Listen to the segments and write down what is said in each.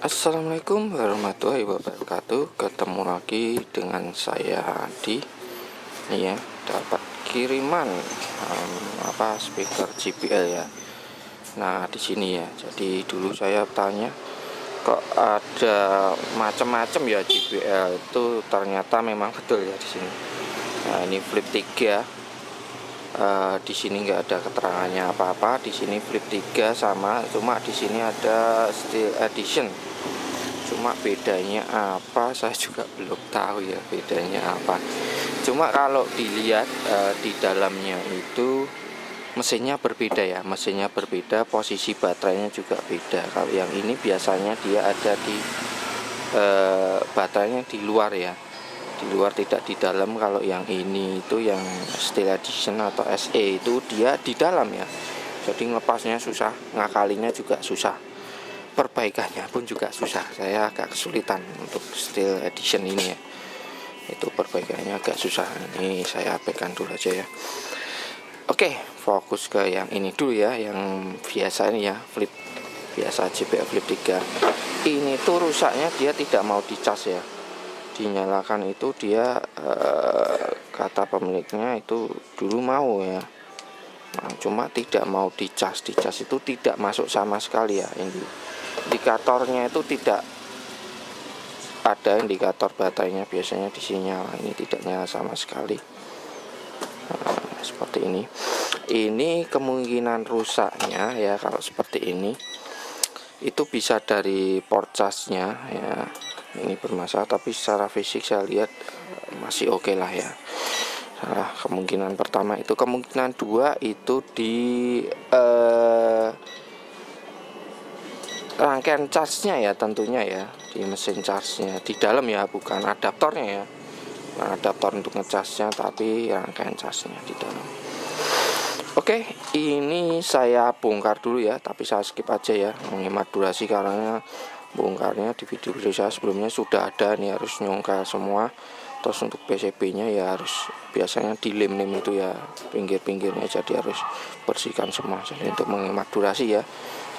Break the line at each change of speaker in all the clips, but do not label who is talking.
Assalamualaikum warahmatullahi wabarakatuh. Ketemu lagi dengan saya Adi. Ini ya, dapat kiriman speaker JBL ya. Nah, di sini ya. Jadi dulu saya tanya, kok ada macam-macam ya JBL itu, ternyata memang betul ya di sini. Nah, ini flip 3. Di sini nggak ada keterangannya apa-apa. Di sini flip 3 sama, cuma di sini ada steel edition. Cuma bedanya apa saya juga belum tahu ya, bedanya apa. Cuma kalau dilihat di dalamnya itu mesinnya berbeda ya, mesinnya berbeda, posisi baterainya juga beda. Kalau yang ini biasanya dia ada di baterainya di luar ya, di luar tidak di dalam. Kalau yang ini itu yang Steel Edition atau SE itu dia di dalam ya, jadi ngelepasnya susah, ngakalinya juga susah, perbaikannya pun juga susah. Saya agak kesulitan untuk Steel Edition ini ya, itu perbaikannya agak susah. Ini saya abaikan dulu aja ya. Oke, fokus ke yang ini dulu ya, yang biasa ini ya, flip biasa JBL flip 3. Ini tuh rusaknya dia tidak mau dicas ya, dinyalakan itu dia kata pemiliknya itu dulu mau ya. Nah, cuma tidak mau dicas itu tidak masuk sama sekali ya. Indikatornya itu tidak ada, indikator baterainya biasanya di sini nyala, ini tidak nyala sama sekali. Nah, seperti ini. Ini kemungkinan rusaknya ya, kalau seperti ini itu bisa dari port charge-nya ya. Ini bermasalah, tapi secara fisik saya lihat masih oke lah ya. Salah kemungkinan pertama itu. Kemungkinan dua itu di rangkaian charge-nya ya, tentunya ya, di mesin charge-nya di dalam ya, bukan adaptornya ya, bukan adaptor untuk ngecasnya, tapi rangkaian charge-nya di dalam. Oke, ini saya bongkar dulu ya, tapi saya skip aja ya, menghemat durasi, karena bongkarnya di video-video saya sebelumnya sudah ada. Nih harus nyongkel semua. Terus untuk PCB-nya ya harus biasanya dilem-lem itu ya, pinggir-pinggirnya, jadi harus bersihkan semua. Jadi untuk menghemat durasi ya,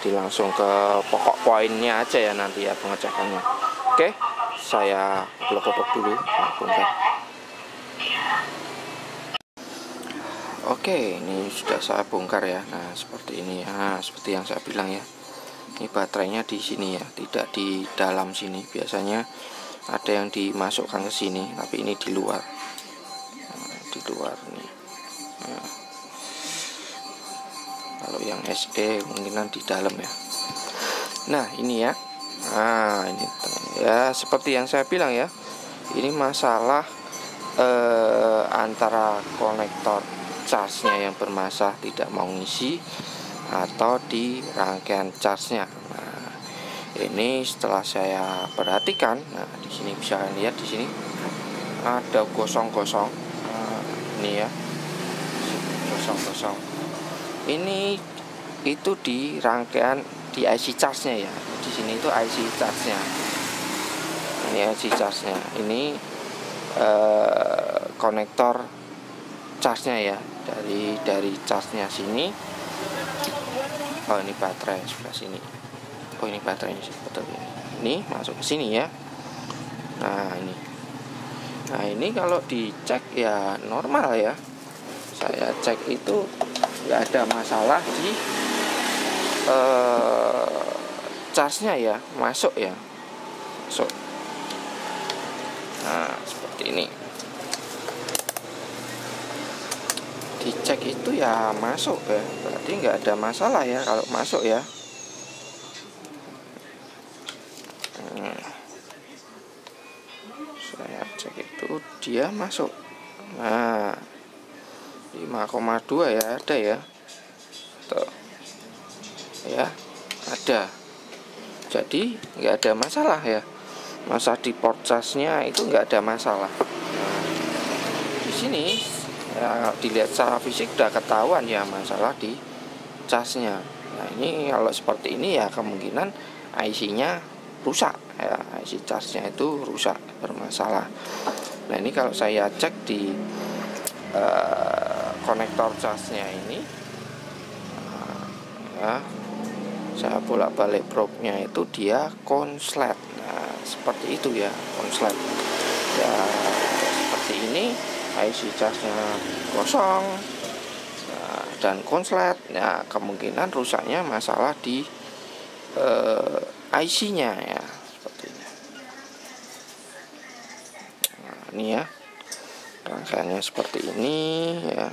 langsung ke pokok poinnya aja ya nanti ya pengecekannya. Oke, saya blok-blok dulu, bongkar. Oke, ini sudah saya bongkar ya. Nah, seperti ini ya, seperti yang saya bilang ya. Ini baterainya di sini ya, tidak di dalam sini. Biasanya ada yang dimasukkan ke sini, tapi ini di luar. Nah, di luar nih. Nah, kalau yang SE kemungkinan di dalam ya. Nah, ini ya. Nah, ini ya, seperti yang saya bilang ya. Ini masalah antara konektor charge-nya yang bermasalah, tidak mau ngisi, atau di rangkaian charge-nya. Nah, ini setelah saya perhatikan, nah di sini bisa lihat, di sini ada gosong-gosong. Nah, ini ya, gosong-gosong. Ini itu di rangkaian di IC charge-nya ya. Di sini itu IC charge-nya. Ini IC charge-nya. Ini konektor charge-nya ya, dari charge-nya sini. Oh, ini baterai sebelah sini. Oh, ini baterainya betul ya. Ini masuk ke sini ya. Nah, ini. Nah, ini kalau dicek ya normal ya. Saya cek itu nggak ada masalah di charge-nya ya, masuk ya. Masuk. Nah, seperti ini. Dicek itu ya masuk ya, berarti nggak ada masalah ya kalau masuk ya. Saya cek itu dia masuk. Nah, 5,2 ya, ada ya. Tuh. Ya, ada. Jadi nggak ada masalah ya. Masa di port charge-nya itu nggak ada masalah. Nah, di sini ya, dilihat secara fisik udah ketahuan ya masalah di charge-nya. Nah, ini kalau seperti ini ya kemungkinan IC-nya rusak ya, IC charge-nya itu rusak, bermasalah. Nah, ini kalau saya cek di konektor charge-nya ini ya, saya bolak-balik probe-nya itu dia konslet. Nah seperti itu ya, konslet ya, seperti ini. IC charge-nya kosong, nah, dan konslet. Nah kemungkinan rusaknya masalah di IC-nya ya, seperti ini. Nah, ini ya rangkaiannya seperti ini ya.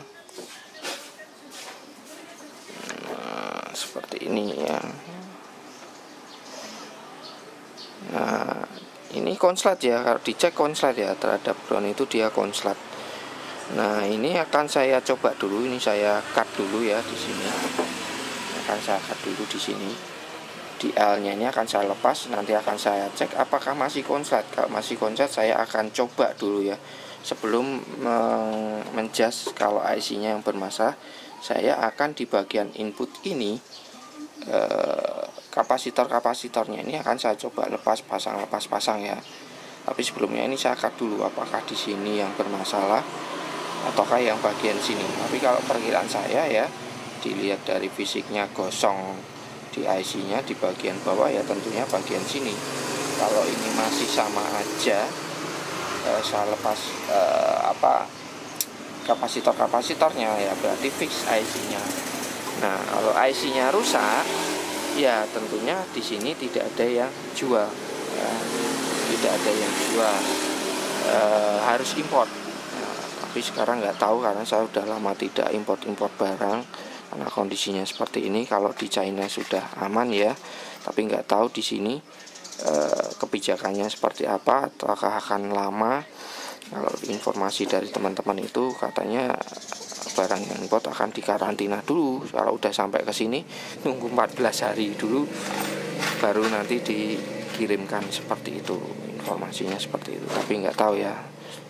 Nah, seperti ini ya. Nah ini konslet ya, kalau dicek konslet ya, terhadap ground itu dia konslet. Nah ini akan saya coba dulu, ini saya cut dulu ya di sini. Akan saya cut dulu di sini. Di L-nya ini akan saya lepas, nanti akan saya cek apakah masih konslet. Kalau masih konslet saya akan coba dulu ya. Sebelum menjas kalau IC-nya yang bermasalah, saya akan di bagian input ini kapasitor-kapasitornya ini akan saya coba lepas pasang ya. Tapi sebelumnya ini saya cut dulu apakah di sini yang bermasalah ataukah yang bagian sini. Tapi kalau perkiraan saya ya, dilihat dari fisiknya gosong di IC-nya di bagian bawah ya, tentunya bagian sini. Kalau ini masih sama aja, saya lepas kapasitor-kapasitornya ya, berarti fix IC-nya. Nah kalau IC-nya rusak ya, tentunya di sini tidak ada yang jual ya, tidak ada yang jual, harus import. Tapi sekarang nggak tahu karena saya udah lama tidak import barang karena kondisinya seperti ini. Kalau di China sudah aman ya, tapi nggak tahu di sini kebijakannya seperti apa, apakah akan lama. Kalau informasi dari teman-teman itu katanya barang yang import akan dikarantina dulu. Kalau udah sampai ke sini nunggu 14 hari dulu baru nanti dikirimkan, seperti itu informasinya, seperti itu. Tapi nggak tahu ya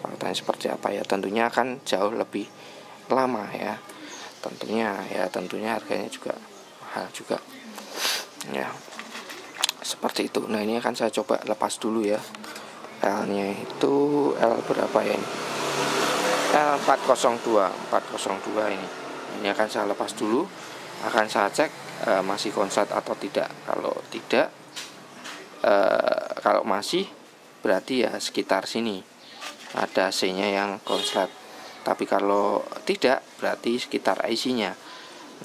faktanya seperti apa ya, tentunya akan jauh lebih lama ya, tentunya harganya juga mahal juga ya, seperti itu. Nah ini akan saya coba lepas dulu ya. L nya itu L berapa ya ini, L402 ini akan saya lepas dulu, akan saya cek masih konslet atau tidak. Kalau tidak, kalau masih berarti ya sekitar sini ada C-nya yang konslet. Tapi kalau tidak berarti sekitar IC-nya.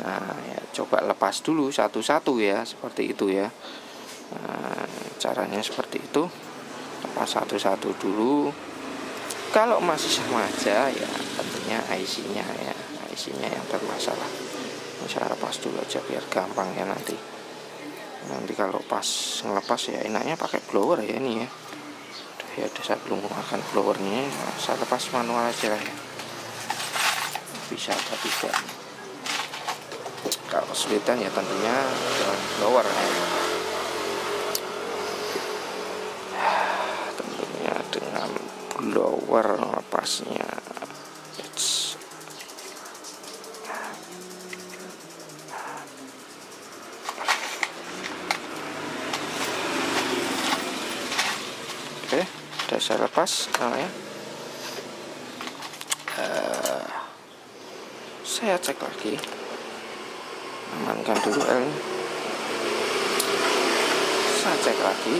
Nah ya, coba lepas dulu satu-satu ya, seperti itu ya. Nah, caranya seperti itu, lepas satu-satu dulu. Kalau masih sama aja ya, tentunya IC-nya ya, IC-nya yang bermasalah. Saya lepas dulu aja biar gampang ya nanti kalau pas ngelepas ya enaknya pakai blower ya ini ya. Ya udah, saya belum menggunakan blowernya, saya lepas manual aja lah ya, bisa atau tidak. Kalau kesulitan ya tentunya dengan blower ya. Tentunya dengan blower lepasnya. Oke, udah saya lepas ya. Saya cek lagi, amankan dulu L, saya cek lagi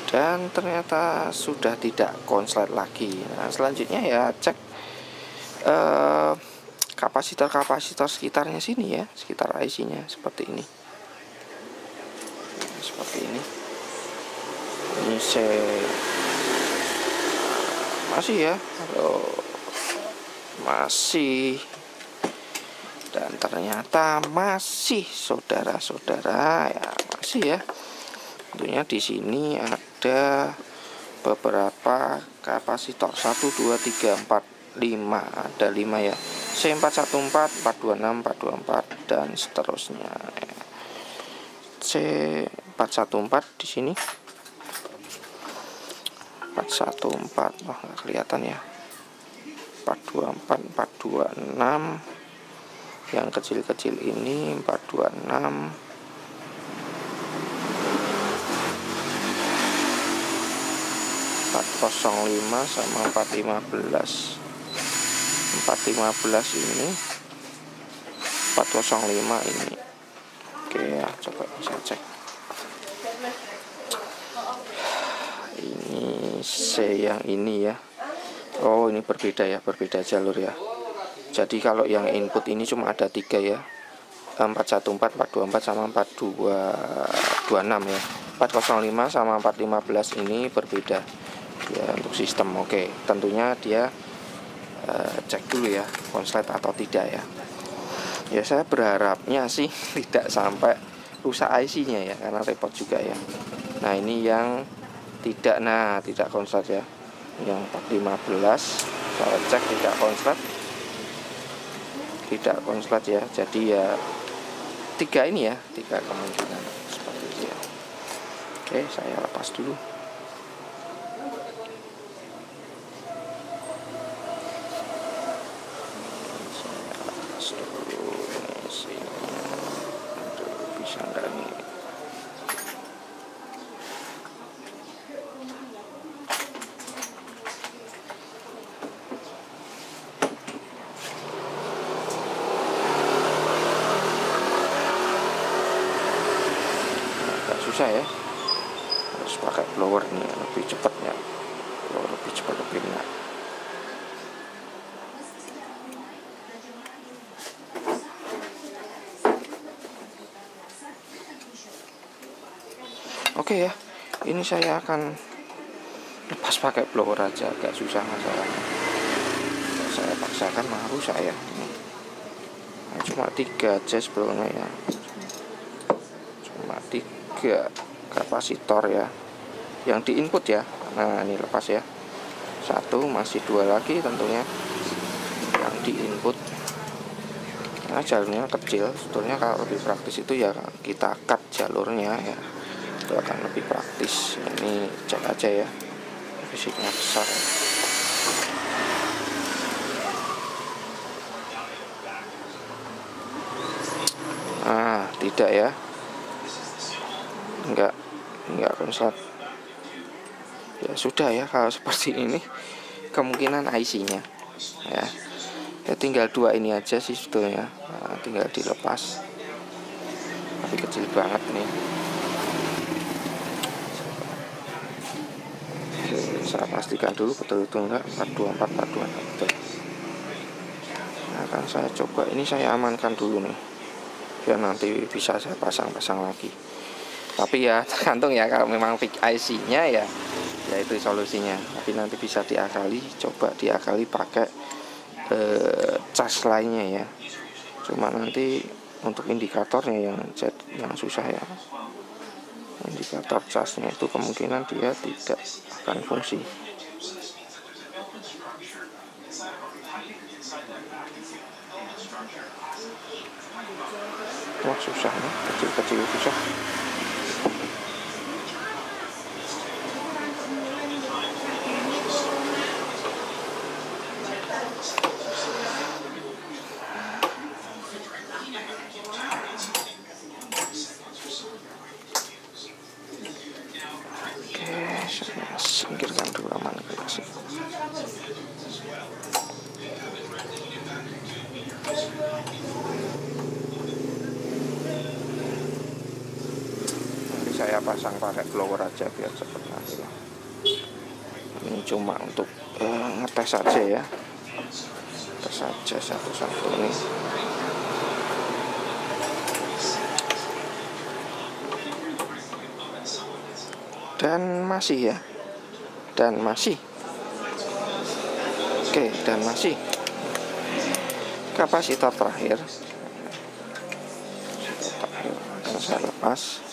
dan ternyata sudah tidak konslet lagi. Nah selanjutnya ya cek kapasitor sekitarnya sini ya, sekitar IC-nya seperti ini. Seperti ini masih ya, kalau masih, dan ternyata masih saudara-saudara ya, masih ya. Tentunya di sini ada beberapa kapasitor 1 2 3 4 5, ada 5 ya, C414 426 424 dan seterusnya ya. C414 di sini 414, wah nggak kelihatan ya, 424 426, yang kecil-kecil ini 426, 405 sama 415. 415 ini 405 ini. Oke ya, coba saya cek. Ini yang ini ya. Oh, ini berbeda ya, berbeda jalur ya. Jadi kalau yang input ini cuma ada 3 ya, 414, 424 sama 4226 ya. 405 sama 415 ini berbeda ya untuk sistem. Oke, tentunya dia cek dulu ya konslet atau tidak ya. Ya saya berharapnya sih tidak sampai rusak IC-nya ya, karena repot juga ya. Nah ini yang tidak, tidak konslet ya. Yang 415 saya cek tidak konslet ya. Jadi ya 3 ini ya, 3 kemungkinan seperti itu ya. Oke, saya lepas dulu. Bisa enggak nih? Agak susah ya, harus pakai blower nih, lebih cepat ya, lebih cepat lebih enak. Oke ya, ini saya akan lepas pakai blower aja, agak susah masalahnya. Saya paksakan malah rusak ya. Nah, cuma 3 aja sebelumnya ya, cuma 3 kapasitor ya yang di input ya. Nah ini lepas ya, 1, masih 2 lagi tentunya yang di input. Nah jalurnya kecil, sebetulnya kalau lebih praktis itu ya kita cut jalurnya ya, itu akan lebih praktis. Ini cek aja ya, fisiknya besar ya. Nah tidak ya, enggak konslet ya. Sudah ya, kalau seperti ini kemungkinan IC-nya ya. Tinggal 2 ini aja sih sebetulnya. Nah, tinggal dilepas, tapi kecil banget nih. Oke, saya pastikan dulu betul-betul enggak 424 betul. Nah, akan saya coba, ini saya amankan dulu nih, biar nanti bisa saya pasang lagi. Tapi ya tergantung ya, kalau memang fix IC-nya ya itu solusinya. Tapi nanti bisa diakali, coba diakali pakai cas lainnya ya. Cuma nanti untuk indikatornya yang susah ya. Indikator casnya itu kemungkinan dia tidak akan fungsi. Wah susah nih, kecil-kecil susah. Saya singkirkan dulu aman sih. Nanti saya pasang pakai blower aja biar cepat nanti lah. Ini cuma untuk ngetes aja ya, tes aja satu-satu nih. Dan masih ya, oke, dan masih kapasitor terakhir akan saya lepas.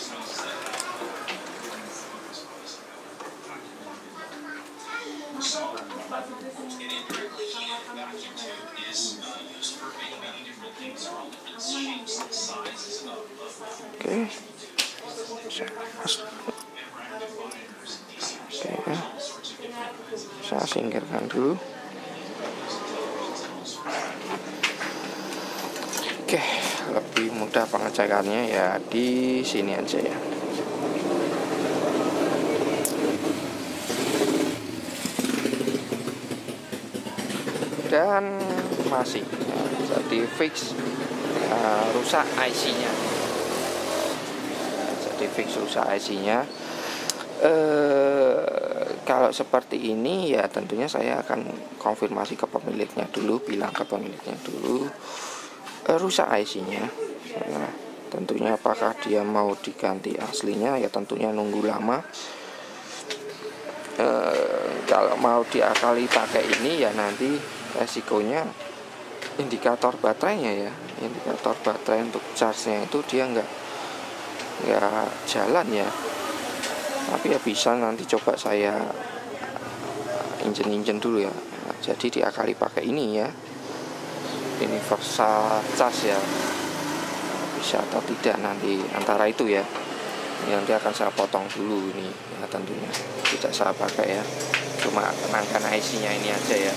Oke, saya singkirkan dulu. Oke, lebih mudah pengecekannya ya di sini aja ya. Dan masih ya, jadi fix rusak IC-nya. Jadi fix rusak IC-nya. Kalau seperti ini ya tentunya saya akan konfirmasi ke pemiliknya dulu, bilang ke pemiliknya dulu rusak IC-nya. Tentunya apakah dia mau diganti aslinya ya tentunya nunggu lama. Kalau mau diakali pakai ini ya nanti resikonya indikator baterainya ya, indikator baterai untuk charge-nya itu dia nggak jalan ya. Tapi ya bisa nanti coba saya injen dulu ya. Nah, jadi diakali pakai ini ya, universal charge ya, bisa atau tidak nanti antara itu ya. Ini nanti akan saya potong dulu ini ya, tentunya tidak saya pakai ya, cuma kenangkan IC-nya ini aja ya.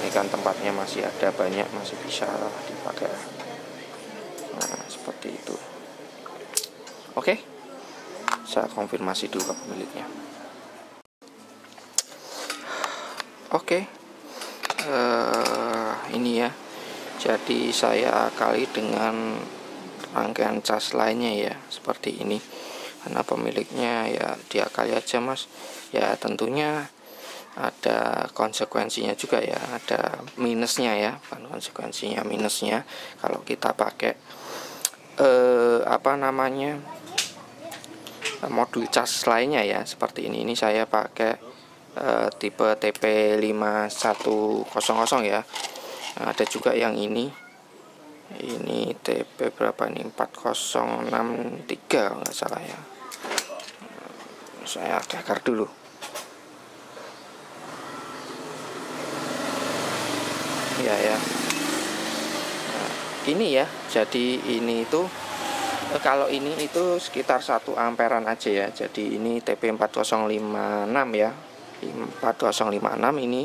Ini kan tempatnya masih ada banyak, masih bisa dipakai. Nah seperti itu. Oke, saya konfirmasi dulu ke pemiliknya. Oke, ini ya, jadi saya akali dengan rangkaian cas lainnya ya, seperti ini. Karena pemiliknya ya diakali aja mas, ya tentunya ada konsekuensinya juga ya, ada minusnya ya, bukan konsekuensinya, minusnya kalau kita pakai modul cas lainnya ya, seperti ini saya pakai tipe TP5100 ya. Nah, ada juga yang ini TP berapa nih, 4063 kalau nggak salah ya. Saya bakar dulu. Ya. Nah, ini ya, jadi ini itu kalau ini itu sekitar 1 amperan aja ya. Jadi ini TP4056 ya, 4056 ini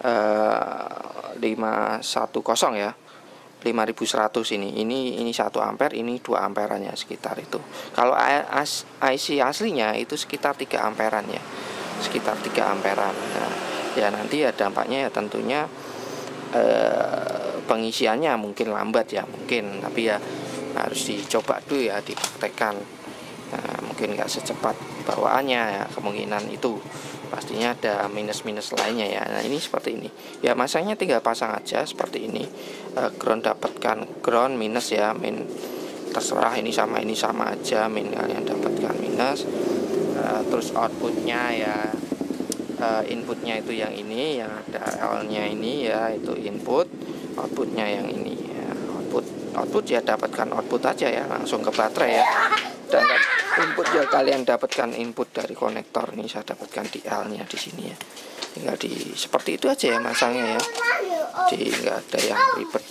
510 ya, 5100 ini 1 ampere, ini 2 amperannya sekitar itu. Kalau IC aslinya itu sekitar 3 amperan ya, sekitar 3 amperan. Nah, ya nanti ya dampaknya ya tentunya pengisiannya mungkin lambat ya, mungkin, tapi ya harus dicoba dulu ya, dipraktekkan. Nah, mungkin nggak secepat bawaannya ya, kemungkinan itu pastinya ada minus-minus lainnya ya. Nah ini seperti ini ya, masanya tinggal pasang aja seperti ini. Ground dapatkan ground, minus ya, min terserah, ini sama aja, min kalian dapatkan minus. Terus outputnya ya, inputnya itu yang ini, yang ada L nya ini ya, itu input. Outputnya yang ini ya, output ya dapatkan output aja ya, langsung ke baterai ya. Dan input ya kalian dapatkan input dari konektor. Ini saya dapatkan di L nya di sini ya, tinggal di seperti itu aja ya masangnya ya, jadi nggak ada yang ribet.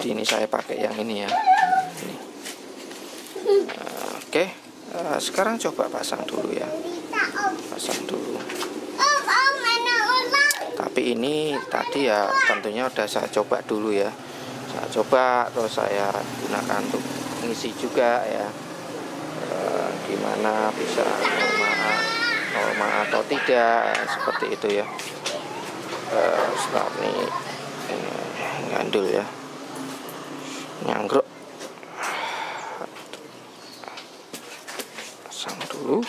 Jadi ini saya pakai yang ini ya, ini. Oke, sekarang coba pasang dulu ya, pasang dulu. Tapi ini tadi ya tentunya udah saya coba dulu ya, saya coba terus saya gunakan untuk ngisi juga ya, gimana bisa normal atau tidak, seperti itu ya. Setelah ini ngandul ya, nyanggruk, pasang dulu.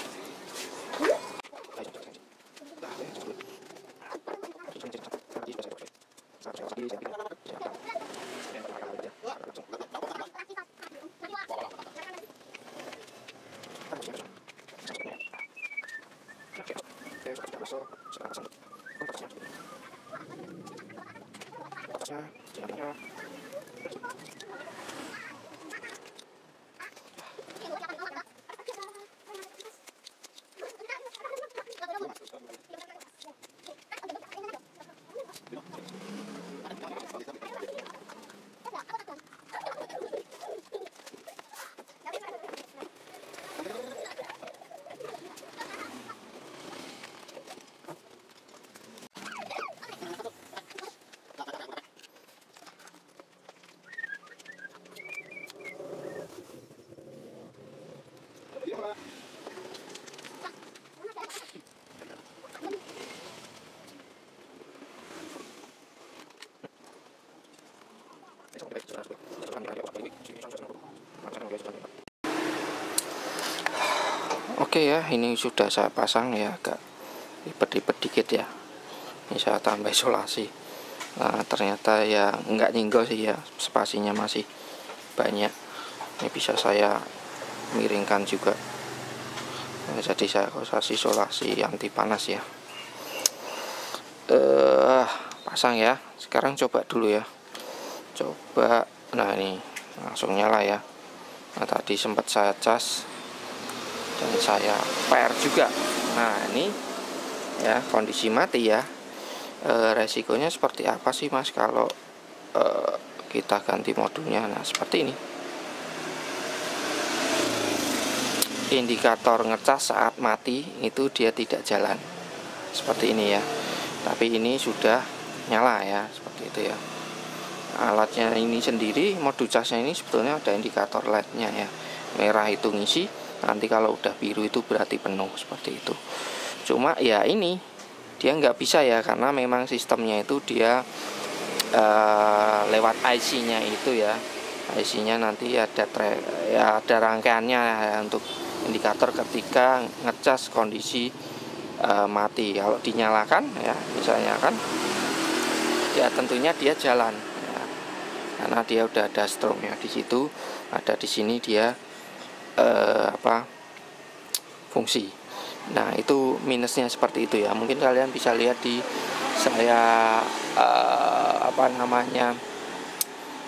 Oke ya, ini sudah saya pasang ya, agak ribet-ribet dikit ya. Ini saya tambah isolasi. Nah, ternyata ya nggak nyenggol sih ya, spasinya masih banyak. Ini bisa saya miringkan juga. Nah, jadi saya kasih isolasi anti panas ya. Pasang ya. Sekarang coba dulu ya. Coba. Nah, ini langsung nyala ya. Nah, tadi sempat saya cas dan saya PR juga. Nah, ini ya kondisi mati ya. Resikonya seperti apa sih Mas kalau kita ganti modulnya? Nah, seperti ini. Indikator ngecas saat mati itu dia tidak jalan. Seperti ini ya. Tapi ini sudah nyala ya, seperti itu ya. Alatnya ini sendiri, modul casnya ini sebetulnya ada indikator LED-nya ya. Merah itu ngisi, nanti kalau udah biru itu berarti penuh, seperti itu. Cuma ya ini dia nggak bisa ya, karena memang sistemnya itu dia lewat IC-nya itu ya. IC-nya nanti ada ada rangkaiannya ya, untuk indikator ketika ngecas kondisi mati. Kalau dinyalakan ya, misalnya kan ya tentunya dia jalan ya, karena dia udah ada stromnya di situ, ada di sini dia fungsi. Nah, itu minusnya seperti itu ya. Mungkin kalian bisa lihat di saya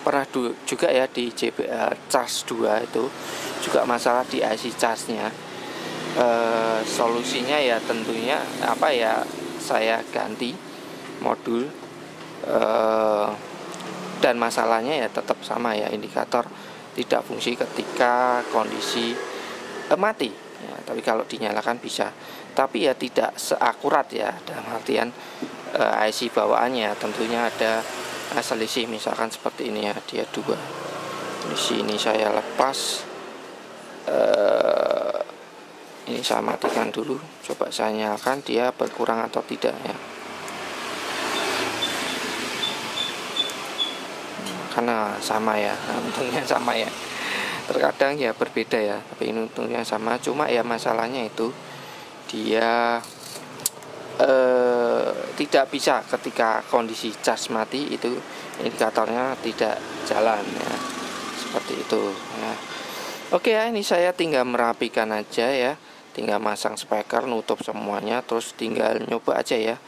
pernah juga ya di JBL charge 2 itu juga masalah di IC charge-nya. Solusinya ya tentunya saya ganti modul, dan masalahnya ya tetap sama ya, indikator tidak fungsi ketika kondisi mati ya. Tapi kalau dinyalakan bisa, tapi ya tidak seakurat ya, dalam artian IC bawaannya tentunya ada selisih. Misalkan seperti ini ya, dia 2 di sini saya lepas, ini saya matikan dulu, coba saya nyalakan dia berkurang atau tidak ya. Karena sama ya, untungnya sama ya. Terkadang ya berbeda ya, tapi ini untungnya sama. Cuma ya masalahnya itu dia tidak bisa ketika kondisi cas mati itu indikatornya tidak jalan ya, seperti itu ya. Oke ya, ini saya tinggal merapikan aja ya, tinggal masang speaker, nutup semuanya, terus tinggal nyoba aja ya,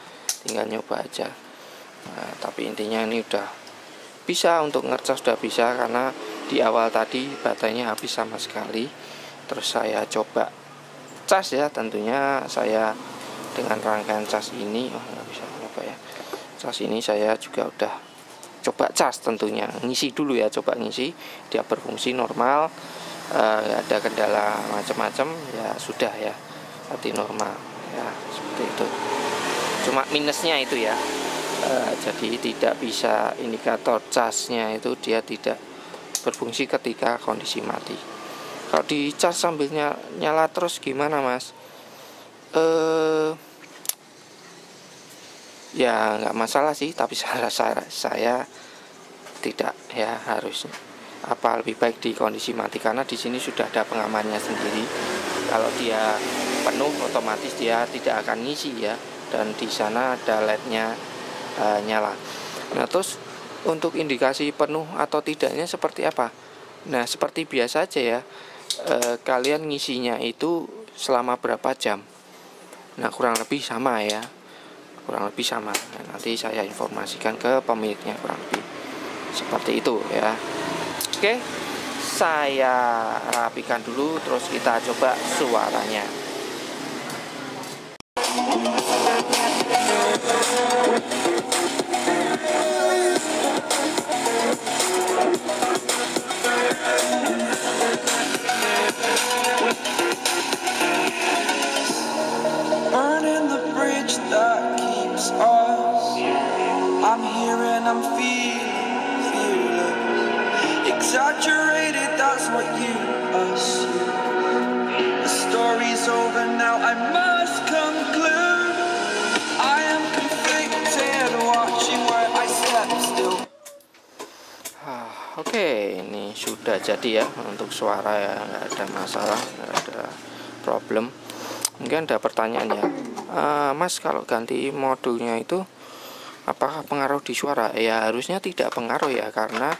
Nah, tapi intinya ini udah bisa untuk ngecas, sudah bisa, karena di awal tadi baterainya habis sama sekali. Terus saya coba cas ya, tentunya saya dengan rangkaian cas ini, nggak bisa lupa ya, cas ini saya juga udah coba cas, tentunya ngisi dulu ya, coba ngisi, dia berfungsi normal, ada kendala macam-macam ya, sudah ya, mati normal ya, seperti itu. Cuma minusnya itu ya, jadi tidak bisa, indikator casnya itu dia tidak berfungsi ketika kondisi mati. Kalau di cas sambil nyala terus gimana Mas? Ya nggak masalah sih, tapi saya tidak ya, harusnya lebih baik di kondisi mati, karena di sini sudah ada pengamannya sendiri. Kalau dia penuh otomatis dia tidak akan ngisi ya, dan di sana ada LED-nya nyala. Nah, terus untuk indikasi penuh atau tidaknya seperti apa? Nah, seperti biasa aja ya, kalian ngisinya itu selama berapa jam. Nah, kurang lebih sama ya, Nah, nanti saya informasikan ke pemiliknya, kurang lebih seperti itu ya. Oke, saya rapikan dulu, terus kita coba suaranya.
I'm here and I'm feeling fearless. Exaggerated, that's what you assume. The story's over now, I must conclude. I am conflicted, watching where I step still.
Oke, ini sudah jadi ya untuk suara ya, nggak ada masalah, nggak ada problem. Mungkin ada pertanyaan ya, Mas, kalau ganti modulnya itu apakah pengaruh di suara? Ya harusnya tidak pengaruh ya, karena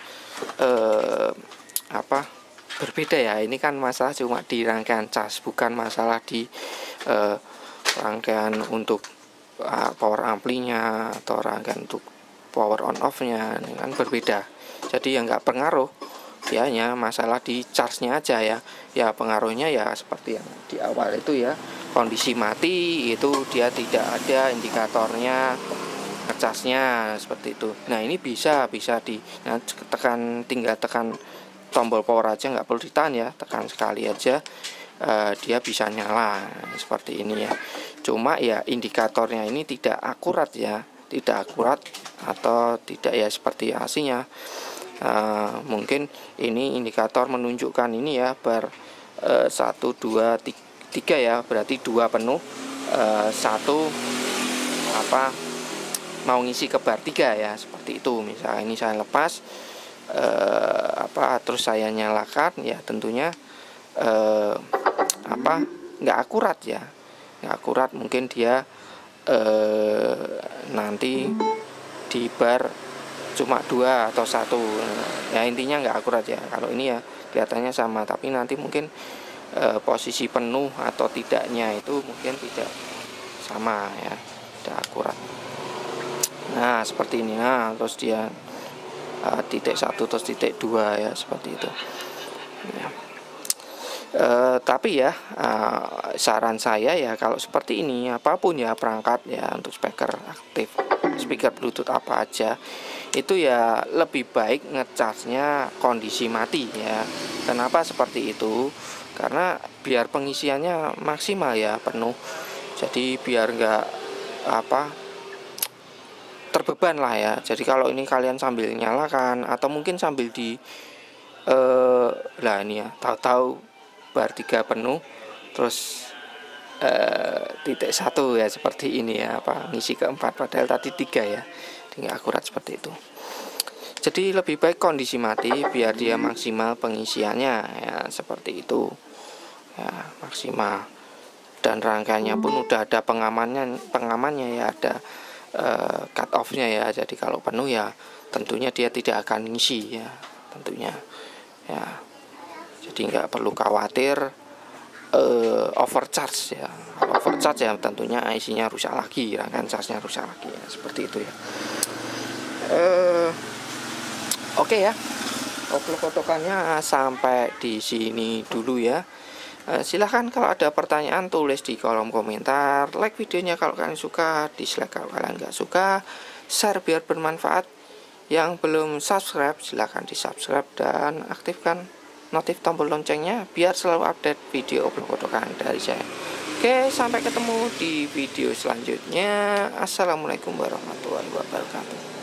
berbeda ya. Ini kan masalah cuma di rangkaian cas, bukan masalah di rangkaian untuk power amplinya atau rangkaian untuk power on off-nya. Ini kan berbeda. Jadi yang nggak pengaruh, ya hanya masalah di charge-nya aja ya. Ya pengaruhnya ya seperti yang di awal itu ya, kondisi mati itu dia tidak ada indikatornya ngecasnya seperti itu. Nah ini bisa tinggal tekan tombol power aja, nggak perlu ditahan ya, tekan sekali aja dia bisa nyala seperti ini ya. Cuma ya indikatornya ini tidak akurat ya, tidak akurat atau tidak ya seperti aslinya. Mungkin ini indikator menunjukkan ini ya bar 1, 2, 3 ya, berarti 2 penuh, 1 mau ngisi ke bar 3 ya, seperti itu. Misalnya ini saya lepas terus saya nyalakan ya, tentunya nggak akurat ya, nggak akurat. Mungkin dia nanti di bar cuma 2 atau 1 ya, intinya nggak akurat ya. Kalau ini ya kelihatannya sama, tapi nanti mungkin posisi penuh atau tidaknya itu mungkin tidak sama ya, tidak akurat. Nah seperti ini. Nah terus dia titik 1 terus titik 2 ya, seperti itu ya. Tapi ya saran saya ya, kalau seperti ini apapun ya perangkat ya, untuk speaker aktif, speaker Bluetooth apa aja, itu ya lebih baik ngecasnya kondisi mati ya. Kenapa seperti itu? Karena biar pengisiannya maksimal ya, penuh. Jadi biar nggak terbeban lah ya. Jadi kalau ini kalian sambil nyalakan atau mungkin sambil di ini ya, tahu-tahu bar 3 penuh terus titik 1 ya, seperti ini ya, ngisi ke 4 padahal tadi 3 ya, tidak akurat seperti itu. Jadi lebih baik kondisi mati biar dia maksimal pengisiannya ya, seperti itu ya, maksimal. Dan rangkaiannya pun udah ada pengamannya ya, ada cut off-nya ya. Jadi kalau penuh ya tentunya dia tidak akan ngisi ya, tentunya ya. Jadi nggak perlu khawatir overcharge ya. Overcharge ya tentunya IC-nya rusak lagi, rangkaian charge-nya rusak lagi ya, seperti itu ya. Oke ya, oplok-otokannya sampai di sini dulu ya. Silahkan kalau ada pertanyaan tulis di kolom komentar. Like videonya kalau kalian suka, dislike kalau kalian nggak suka, share biar bermanfaat. Yang belum subscribe silahkan di subscribe dan aktifkan notif tombol loncengnya biar selalu update video oplok-otokan dari saya. Oke, sampai ketemu di video selanjutnya. Assalamualaikum warahmatullahi wabarakatuh.